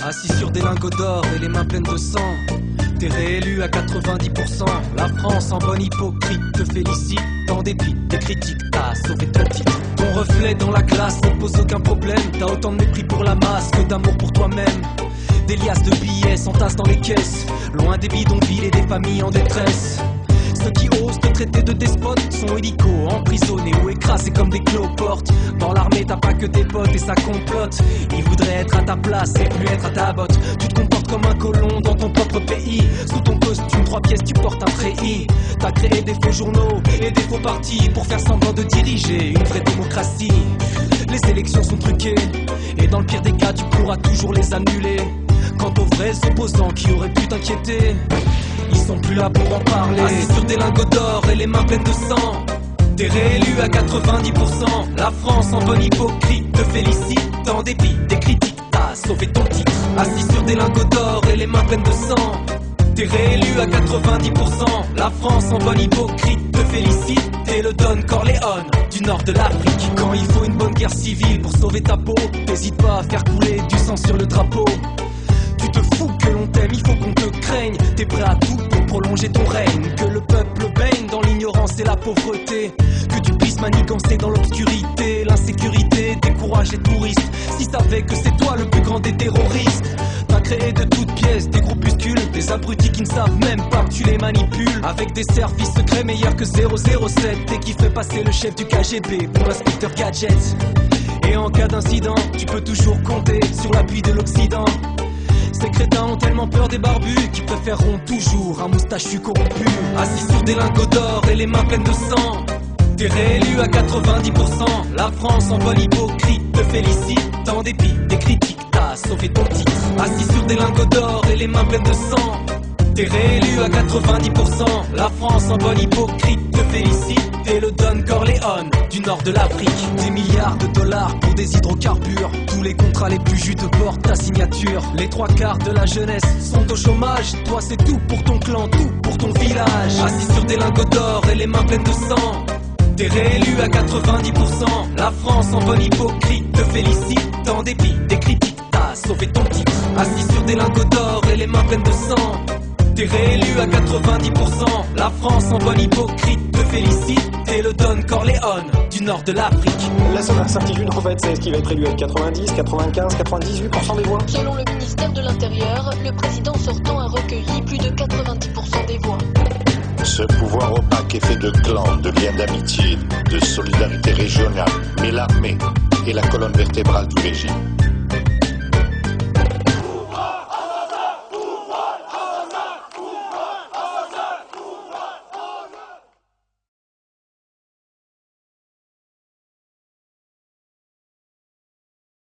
Assis sur des lingots d'or et les mains pleines de sang, t'es réélu à 90%. La France en bonne hypocrite te félicite. En dépit des critiques, t'as sauvé ton titre. Ton reflet dans la glace ne pose aucun problème. T'as autant de mépris pour la masse que d'amour pour toi-même. Des liasses de billets s'entassent dans les caisses, loin des bidonvilles et des familles en détresse. Ceux qui osent te traiter de despote sont hélico, emprisonnés ou écrasés comme des cloportes. Dans l'armée t'as pas que tes potes et ça complote. Ils voudraient être à ta place et plus être à ta botte. Tu te comportes comme un colon dans ton propre pays. Sous ton costume 3 pièces tu portes un treillis. T'as créé des faux journaux et des faux partis pour faire semblant de diriger une vraie démocratie. Les élections sont truquées et dans le pire des cas tu pourras toujours les annuler. Quant aux vrais opposants qui auraient pu t'inquiéter, ils sont plus là pour en parler. Assis sur des lingots d'or et les mains pleines de sang, t'es réélu à 90%. La France en bonne hypocrite te félicite. En dépit des critiques, t'as sauvé ton titre. Assis sur des lingots d'or et les mains pleines de sang, t'es réélu à 90%. La France en bonne hypocrite te félicite. T'es le Don Corleone du nord de l'Afrique. Quand il faut une bonne guerre civile pour sauver ta peau, t'hésites pas à faire couler du sang sur le drapeau. Tu te fous que l'on t'aime, il faut qu'on te craigne. T'es prêt à tout pour prolonger ton règne. Que le peuple baigne dans l'ignorance et la pauvreté. Que tu puisses manigancer dans l'obscurité. L'insécurité décourage les touristes. S'ils savaient que c'est toi le plus grand des terroristes. T'as créé de toutes pièces des groupuscules, des abrutis qui ne savent même pas que tu les manipules. Avec des services secrets meilleurs que 007. Et qui fait passer le chef du KGB pour l'inspecteur Gadget. Et en cas d'incident, tu peux toujours compter sur l'appui de l'Occident. Ces crétins ont tellement peur des barbus qu'ils préféreront toujours un moustachu corrompu. Assis sur des lingots d'or et les mains pleines de sang, t'es réélu à 90%. La France en bonne hypocrite te félicite. En dépit des critiques, t'as sauvé ton titre. Assis sur des lingots d'or et les mains pleines de sang, t'es réélu à 90%. La France en bonne hypocrite te félicite. T'es le Don Corleone du nord de l'Afrique. Des milliards de dollars pour des hydrocarbures. Tous les contrats les plus juteux portent ta signature. Les 3/4 de la jeunesse sont au chômage. Toi c'est tout pour ton clan, tout pour ton village. Assis sur des lingots d'or et les mains pleines de sang, t'es réélu à 90%. La France en bonne hypocrite te félicite. En dépit des critiques, t'as sauvé ton titre. Assis sur des lingots d'or et les mains pleines de sang, t'es réélu à 90%. La France en bonne hypocrite te félicite. T'es le Don Corleone du nord de l'Afrique. La seule incertitude en fait, c'est ce qui va être élu avec 90, 95, 98% des voix. Selon le ministère de l'Intérieur, le président sortant a recueilli plus de 90% des voix. Ce pouvoir opaque est fait de clans, de liens d'amitié, de solidarité régionale, mais l'armée est la colonne vertébrale du régime.